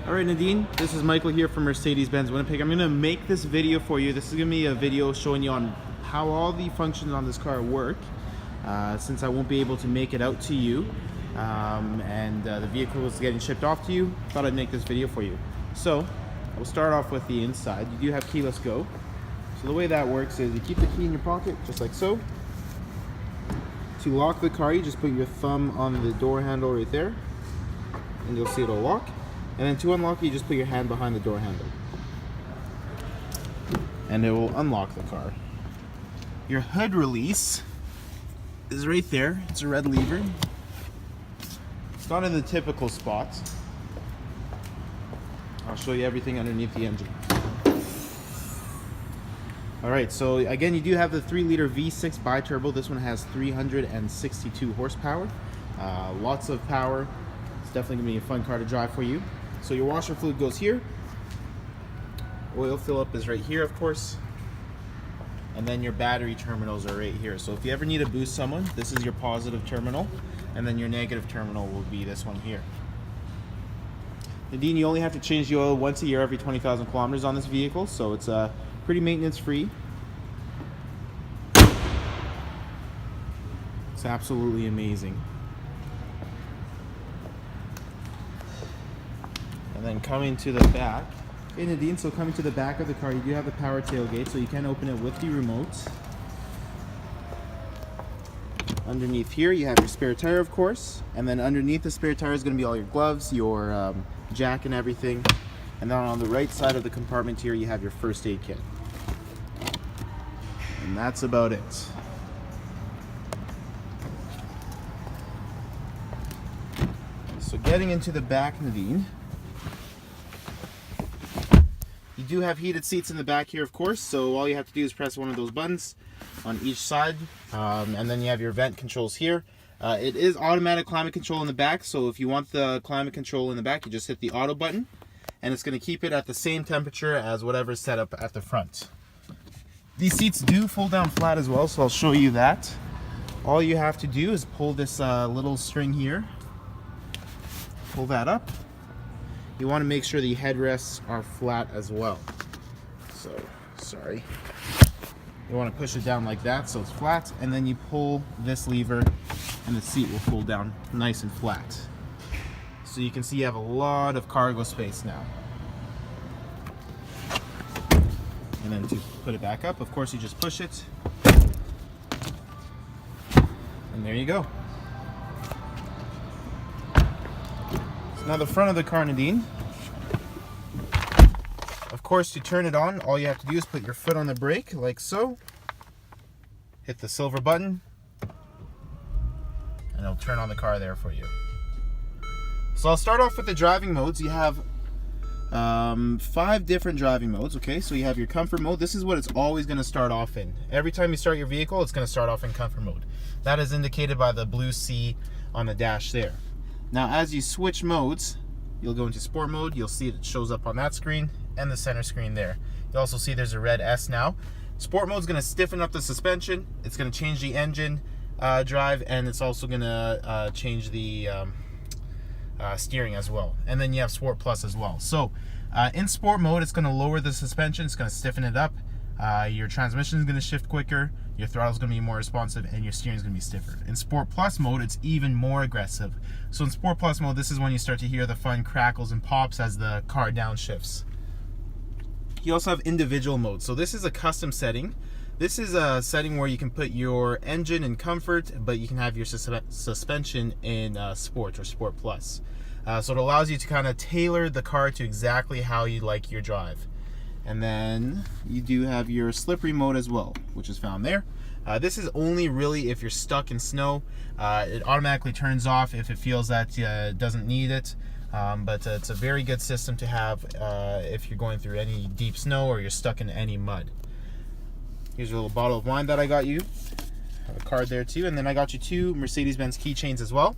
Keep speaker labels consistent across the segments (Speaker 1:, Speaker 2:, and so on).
Speaker 1: Alright Nadine, this is Michael here from Mercedes-Benz Winnipeg. I'm going to make this video for you. This is going to be a video showing you on how all the functions on this car work, since I won't be able to make it out to you, and the vehicle is getting shipped off to you. Thought I'd make this video for you. So, we'll start off with the inside. You do have keyless go. So the way that works is you keep the key in your pocket, just like so. To lock the car, you just put your thumb on the door handle right there, and you'll see it'll lock. And then to unlock it, you just put your hand behind the door handle, and it will unlock the car. Your hood release is right there. It's a red lever. It's not in the typical spot. I'll show you everything underneath the engine. Alright, so again, you do have the 3-liter V6 bi-turbo. This one has 362 horsepower. Lots of power. It's definitely going to be a fun car to drive for you. So your washer fluid goes here. Oil fill up is right here, of course. And then your battery terminals are right here. So if you ever need to boost someone, this is your positive terminal. And then your negative terminal will be this one here. Nadine, you only have to change the oil once a year every 20,000 kilometers on this vehicle. So it's pretty maintenance free. It's absolutely amazing. And then coming to the back, okay Nadine, so coming to the back of the car, you do have the power tailgate, so you can open it with the remote. Underneath here, you have your spare tire, of course, and then underneath the spare tire is going to be all your gloves, your jack and everything. And then on the right side of the compartment here, you have your first aid kit. And that's about it. So getting into the back, Nadine, you do have heated seats in the back here, of course, so all you have to do is press one of those buttons on each side, and then you have your vent controls here. It is automatic climate control in the back, so if you want the climate control in the back, you just hit the auto button, and it's going to keep it at the same temperature as whatever's set up at the front. These seats do fold down flat as well, so I'll show you that. All you have to do is pull this little string here, pull that up. You want to make sure the headrests are flat as well. So, sorry. You want to push it down like that so it's flat, and then you pull this lever and the seat will fold down nice and flat. So you can see you have a lot of cargo space now. And then to put it back up, of course, you just push it. And there you go. Now the front of the car, Nadine. Of course, to turn it on, all you have to do is put your foot on the brake, like so. Hit the silver button, and it'll turn on the car there for you. So I'll start off with the driving modes. You have 5 different driving modes, okay? So you have your comfort mode. This is what it's always going to start off in. Every time you start your vehicle, it's going to start off in comfort mode. That is indicated by the blue C on the dash there. Now as you switch modes, you'll go into sport mode. You'll see it shows up on that screen and the center screen there. You'll also see there's a red S now. Sport mode is going to stiffen up the suspension. It's going to change the engine drive, and it's also going to change the steering as well. And then you have Sport Plus as well. So in sport mode, it's going to lower the suspension. It's going to stiffen it up. Your transmission is going to shift quicker. Your throttle is going to be more responsive, and your steering is going to be stiffer. In Sport Plus mode, it's even more aggressive. So in Sport Plus mode, this is when you start to hear the fun crackles and pops as the car downshifts. You also have individual mode. So this is a custom setting. This is a setting where you can put your engine in comfort, but you can have your suspension in Sport or Sport Plus. So it allows you to kind of tailor the car to exactly how you like your drive. And then you do have your slippery mode as well, which is found there. This is only really if you're stuck in snow. It automatically turns off if it feels that it doesn't need it. But it's a very good system to have if you're going through any deep snow or you're stuck in any mud. Here's a little bottle of wine that I got you. I have a card there too. And then I got you 2 Mercedes-Benz keychains as well.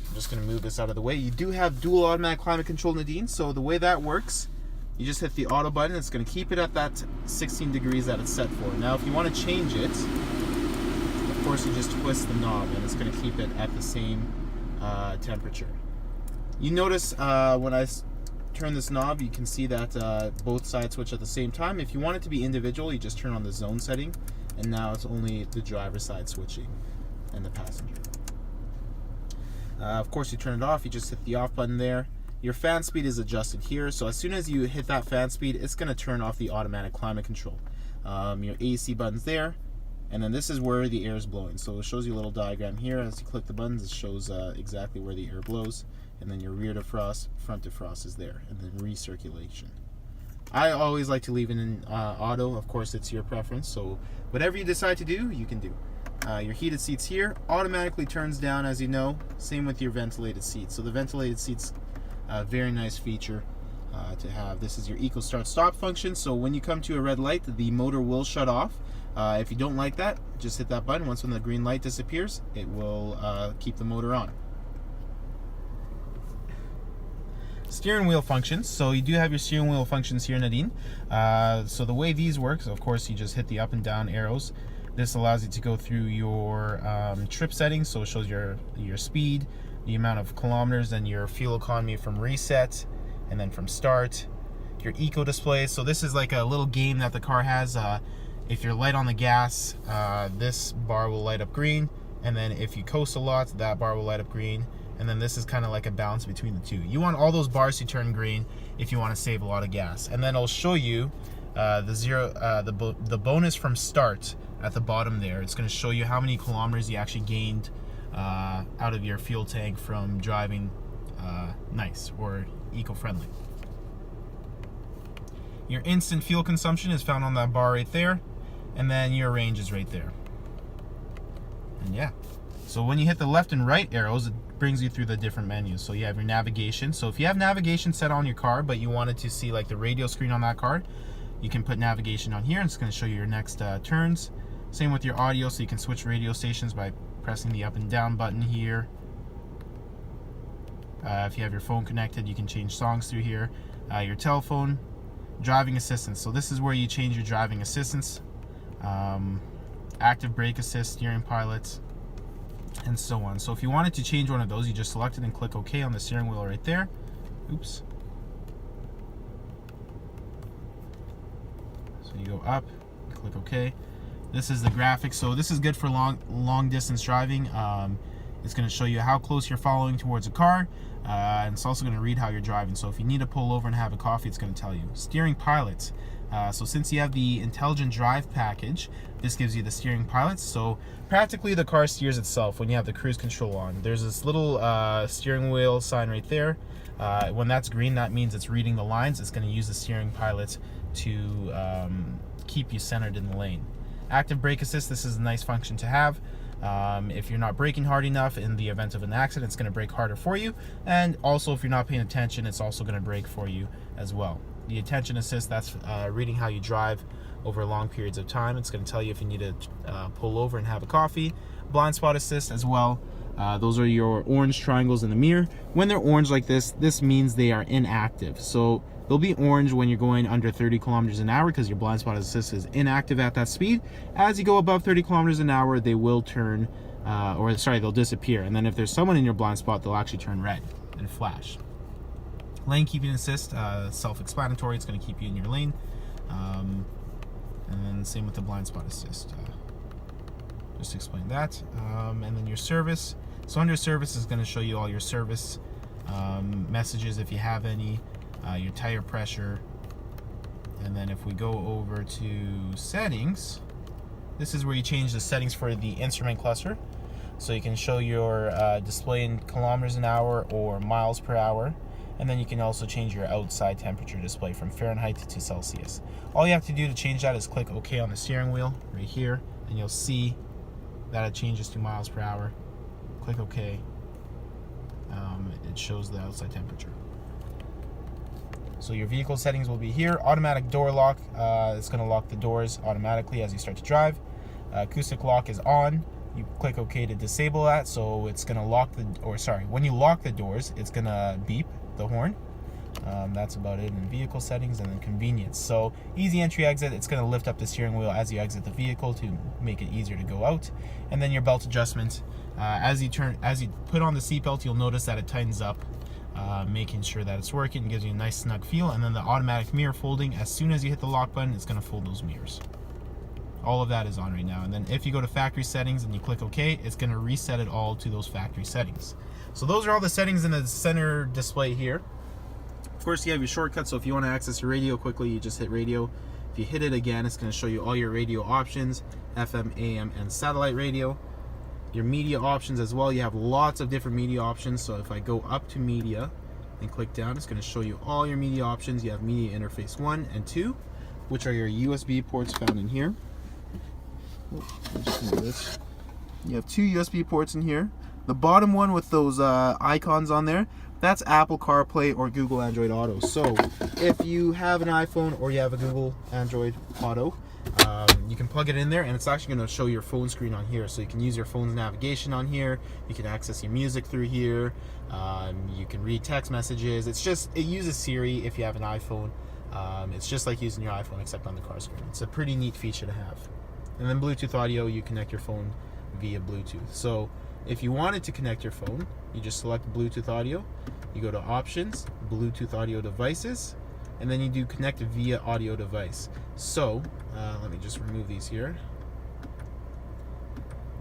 Speaker 1: I'm just going to move this out of the way. You do have dual automatic climate control, Nadine. So the way that works, you just hit the auto button. It's going to keep it at that 16 degrees that it's set for. Now if you want to change it, of course you just twist the knob and it's going to keep it at the same temperature. You notice when I turn this knob, you can see that both sides switch at the same time. If you want it to be individual, you just turn on the zone setting, and now it's only the driver's side switching and the passenger. Of course, you turn it off, you just hit the off button there. Your fan speed is adjusted here, so as soon as you hit that fan speed, it's going to turn off the automatic climate control. Your AC button's there, and then this is where the air is blowing. So it shows you a little diagram here. As you click the buttons, it shows exactly where the air blows, and then your rear defrost, front defrost is there, and then recirculation. I always like to leave it in auto. Of course, it's your preference, so whatever you decide to do, you can do. Your heated seats here automatically turns down, as you know. Same with your ventilated seats. So the ventilated seats, very nice feature to have. This is your eco start stop function. So when you come to a red light, the motor will shut off. If you don't like that, just hit that button. Once when the green light disappears, it will keep the motor on. Steering wheel functions. So you do have your steering wheel functions here, Nadine. So the way these work, of course, you just hit the up and down arrows. This allows you to go through your trip settings, so it shows your speed, the amount of kilometers, and your fuel economy from reset, and then from start. Your eco display, so this is like a little game that the car has. If you're light on the gas, this bar will light up green, and then if you coast a lot, that bar will light up green, and then this is kind of like a balance between the two. You want all those bars to turn green if you want to save a lot of gas, and then it'll show you the bonus from start at the bottom there. It's going to show you how many kilometers you actually gained out of your fuel tank from driving nice or eco-friendly. Your instant fuel consumption is found on that bar right there, and then your range is right there. And yeah, so when you hit the left and right arrows, it brings you through the different menus. So you have your navigation. So if you have navigation set on your car, but you wanted to see like the radio screen on that car, you can put navigation on here, and it's going to show you your next turns. Same with your audio, so you can switch radio stations by pressing the up and down button here. If you have your phone connected, you can change songs through here. Your telephone, driving assistance. So this is where you change your driving assistance. Active brake assist, steering pilot, and so on. So if you wanted to change one of those, you just select it and click OK on the steering wheel right there. Oops. So you go up, click OK. This is the graphics. So this is good for long distance driving. It's going to show you how close you're following towards a car, and it's also going to read how you're driving. So if you need to pull over and have a coffee, it's going to tell you. Steering pilot. So since you have the intelligent drive package, this gives you the steering pilot. So practically the car steers itself when you have the cruise control on. There's this little steering wheel sign right there. When that's green, that means it's reading the lines. It's going to use the steering pilot to keep you centered in the lane. Active brake assist, this is a nice function to have. If you're not braking hard enough, in the event of an accident, it's going to brake harder for you. And also, if you're not paying attention, it's also going to brake for you as well. The attention assist, that's reading how you drive over long periods of time. It's going to tell you if you need to pull over and have a coffee. Blind spot assist as well. Those are your orange triangles in the mirror. When they're orange like this, this means they are inactive. So they'll be orange when you're going under 30 kilometers an hour because your blind spot assist is inactive at that speed. As you go above 30 kilometers an hour, they will turn, they'll disappear. And then if there's someone in your blind spot, they'll actually turn red and flash. Lane keeping assist, self-explanatory. It's going to keep you in your lane. And then same with the blind spot assist. Just to explain that. And then your service. So under service is going to show you all your service messages if you have any. Your tire pressure, and then if we go over to settings, this is where you change the settings for the instrument cluster. So you can show your display in kilometers an hour or miles per hour, and then you can also change your outside temperature display from Fahrenheit to Celsius. All you have to do to change that is click OK on the steering wheel right here, and you'll see that it changes to miles per hour. Click OK. It shows the outside temperature. So your vehicle settings will be here. Automatic door lock, it's going to lock the doors automatically as you start to drive. Acoustic lock is on. You click OK to disable that, so it's going to lock when you lock the doors, it's going to beep the horn. That's about it in vehicle settings. And then convenience. So easy entry exit, it's going to lift up the steering wheel as you exit the vehicle to make it easier to go out. And then your belt adjustment. As you put on the seatbelt, you'll notice that it tightens up. making sure that it's working. It gives you a nice snug feel. And then the automatic mirror folding, as soon as you hit the lock button, it's going to fold those mirrors. All of that is on right now. And then if you go to factory settings and you click OK, it's going to reset it all to those factory settings. So those are all the settings in the center display here. Of course, you have your shortcuts, so if you want to access your radio quickly, you just hit radio. If you hit it again, it's going to show you all your radio options, FM, AM, and satellite radio. Your media options as well. You have lots of different media options, so if I go up to media and click down, it's going to show you all your media options. You have media interface 1 and 2, which are your USB ports found in here. Just move this. You have 2 USB ports in here. The bottom one with those icons on there, that's Apple CarPlay or Google Android Auto. So if you have an iPhone or you have a Google Android Auto, you can plug it in there and it's actually going to show your phone screen on here. So you can use your phone's navigation on here. You can access your music through here. You can read text messages. It uses Siri if you have an iPhone. It's just like using your iPhone except on the car screen. It's a pretty neat feature to have. And then Bluetooth audio, you connect your phone via Bluetooth. So if you wanted to connect your phone, you just select Bluetooth audio, you go to options, Bluetooth audio devices, and then you do connect via audio device. So let me just remove these here.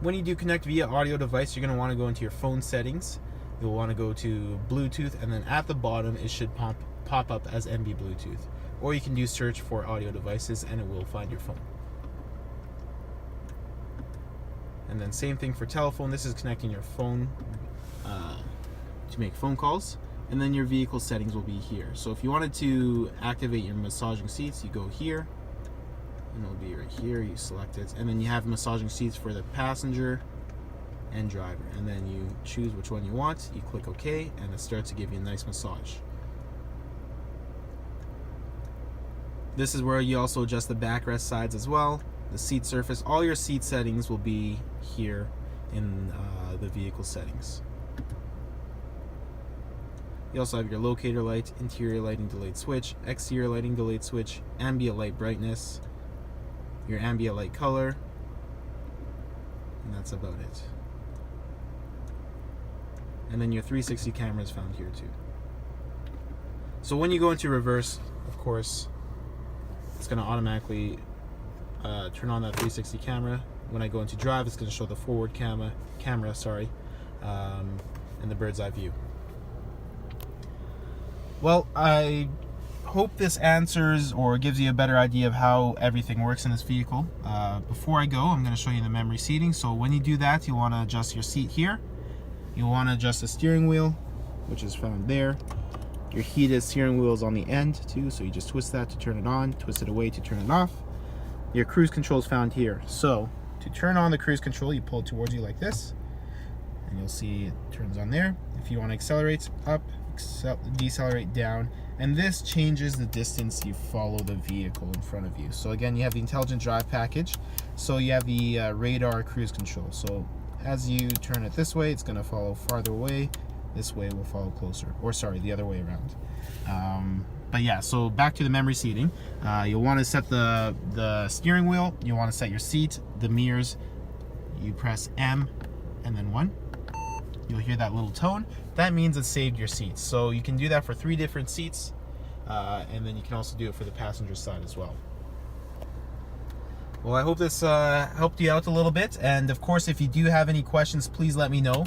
Speaker 1: When you do connect via audio device, you're going to want to go into your phone settings. You'll want to go to Bluetooth, and then at the bottom it should pop up as MB Bluetooth. Or you can do search for audio devices and it will find your phone. And then same thing for telephone. This is connecting your phone to make phone calls. And then your vehicle settings will be here. So if you wanted to activate your massaging seats, you go here. And it'll be right here. You select it. And then you have massaging seats for the passenger and driver. And then you choose which one you want. You click OK, and it starts to give you a nice massage. This is where you also adjust the backrest sides as well. The seat surface, all your seat settings will be here in the vehicle settings. You also have your locator light, interior lighting delayed switch, exterior lighting delayed switch, ambient light brightness, your ambient light color, and that's about it. And then your 360 camera is found here too. So when you go into reverse, of course, it's going to automatically turn on that 360 camera. When I go into drive, it's going to show the forward camera, and the bird's eye view. Well, I hope this answers or gives you a better idea of how everything works in this vehicle. Before I go, I'm going to show you the memory seating. So when you do that, you want to adjust your seat here. You'll want to adjust the steering wheel, which is found there. Your heated steering wheel is on the end too, so you just twist that to turn it on, twist it away to turn it off. Your cruise control is found here. So to turn on the cruise control, you pull it towards you like this, and you'll see it turns on there. If you want to accelerate up, decelerate down, and this changes the distance you follow the vehicle in front of you. So again, you have the intelligent drive package. So you have the radar cruise control. So as you turn it this way, it's going to follow farther away. This way will follow closer, or sorry, the other way around. But yeah, so back to the memory seating. You'll want to set the steering wheel. You want to set your seat, the mirrors. You press M and then 1. You'll hear that little tone. That means it's saved your seats. So you can do that for 3 different seats, and then you can also do it for the passenger side as well. Well, I hope this helped you out a little bit, and of course, if you do have any questions, please let me know.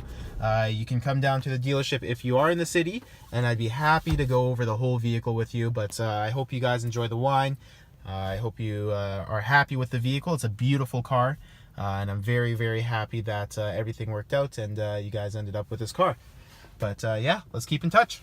Speaker 1: You can come down to the dealership if you are in the city, and I'd be happy to go over the whole vehicle with you. But I hope you guys enjoy the wine. I hope you are happy with the vehicle. It's a beautiful car, and I'm very, very happy that everything worked out and you guys ended up with this car. But yeah, let's keep in touch.